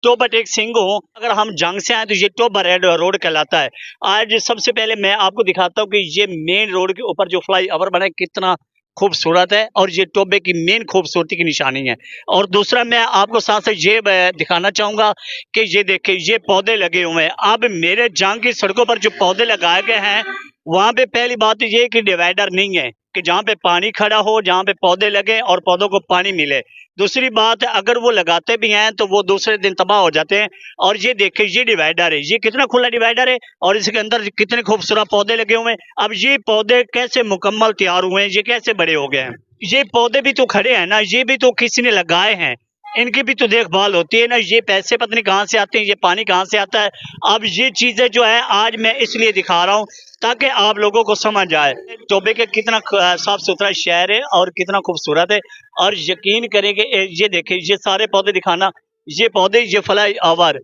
Toba take Singh हूँ। अगर हम जंग से आए तो ये टोबा रोड कहलाता है। आज सबसे पहले मैं आपको दिखाता हूँ कि ये मेन रोड के ऊपर जो फ्लाई ओवर बना है कितना खूबसूरत है और ये टोबे की मेन खूबसूरती की निशानी है। और दूसरा मैं आपको साथ साथ ये दिखाना चाहूंगा कि ये देखिए ये पौधे लगे हुए हैं। अब मेरे जंग की सड़कों पर जो पौधे लगाए गए हैं वहां पे पहली बात तो ये कि डिवाइडर नहीं है कि जहाँ पे पानी खड़ा हो, जहाँ पे पौधे लगे और पौधों को पानी मिले। दूसरी बात अगर वो लगाते भी हैं तो वो दूसरे दिन तबाह हो जाते हैं। और ये देखिए ये डिवाइडर है, ये कितना खुला डिवाइडर है और इसके अंदर कितने खूबसूरत पौधे लगे हुए हैं। अब ये पौधे कैसे मुकम्मल तैयार हुए हैं, ये कैसे बड़े हो गए हैं। ये पौधे भी तो खड़े हैं ना, ये भी तो किसी ने लगाए हैं, इनकी भी तो देखभाल होती है ना। ये पैसे पत्नी कहाँ से आते हैं, ये पानी कहाँ से आता है। अब ये चीजें जो है आज मैं इसलिए दिखा रहा हूँ ताकि आप लोगों को समझ आए टोबे के कितना साफ सुथरा शहर है और कितना खूबसूरत है। और यकीन करेंगे ये देखिए ये सारे पौधे दिखाना, ये पौधे ये फ्लाई ओवर,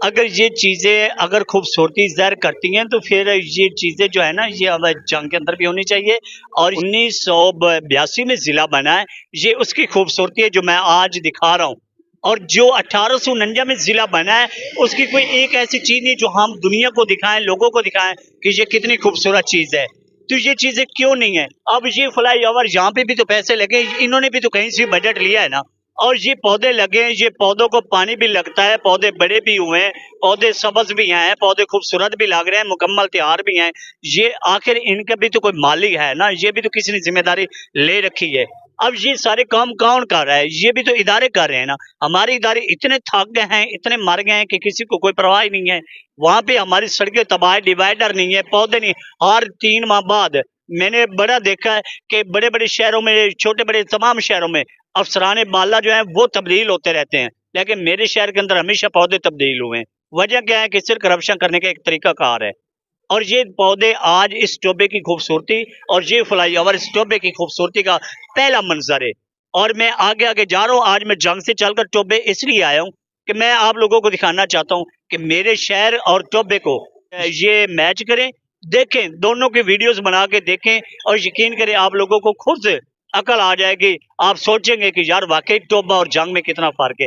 अगर ये चीजें अगर खूबसूरती ज़ाहिर करती हैं तो फिर ये चीजें जो है ना ये अब जंग के अंदर भी होनी चाहिए। और 1982 में जिला बना है, ये उसकी खूबसूरती है जो मैं आज दिखा रहा हूँ। और जो 1849 में जिला बना है उसकी कोई एक ऐसी चीज नहीं जो हम दुनिया को दिखाएं, लोगों को दिखाएं कि ये कितनी खूबसूरत चीज है। तो ये चीजें क्यों नहीं है। अब ये फ्लाई ओवर यहाँ पे भी तो पैसे लगे, इन्होंने भी तो कहीं से बजट लिया है ना। और ये पौधे लगे हैं, ये पौधों को पानी भी लगता है, पौधे बड़े भी हुए हैं, पौधे सब्ज भी हैं, पौधे खूबसूरत भी लग रहे हैं, मुकम्मल तैयार भी हैं। ये आखिर इनका भी तो कोई मालिक है ना, ये भी तो किसी ने जिम्मेदारी ले रखी है। अब ये सारे काम कौन कर रहा है, ये भी तो इदारे कर रहे हैं ना। हमारे इदारे इतने थक गए हैं, इतने मर गए हैं कि किसी को कोई परवाह ही नहीं है। वहां पे हमारी सड़कें तबाह, डिवाइडर नहीं है, पौधे नहीं। हर 3 माह बाद मैंने बड़ा देखा है कि बड़े बड़े शहरों में, छोटे बड़े तमाम शहरों में अफसरान बाला जो है वो तब्दील होते रहते हैं, लेकिन मेरे शहर के अंदर हमेशा पौधे तब्दील हुए हैं। वजह क्या है कि सिर्फ करप्शन करने का एक तरीका कार है। और ये पौधे आज इस टोबे की खूबसूरती और ये फ्लाई ओवर इस टोबे की खूबसूरती का पहला मंजर है। और मैं आगे आगे जा रहा हूँ। आज मैं जंग से चलकर टोबे इसलिए आया हूँ कि मैं आप लोगों को दिखाना चाहता हूँ कि मेरे शहर और टोबे को ये मैच करें, देखें, दोनों की वीडियोस बना के देखें और यकीन करें आप लोगों को खुद अकल आ जाएगी। आप सोचेंगे कि यार वाकई टोबा और जंग में कितना फर्क है।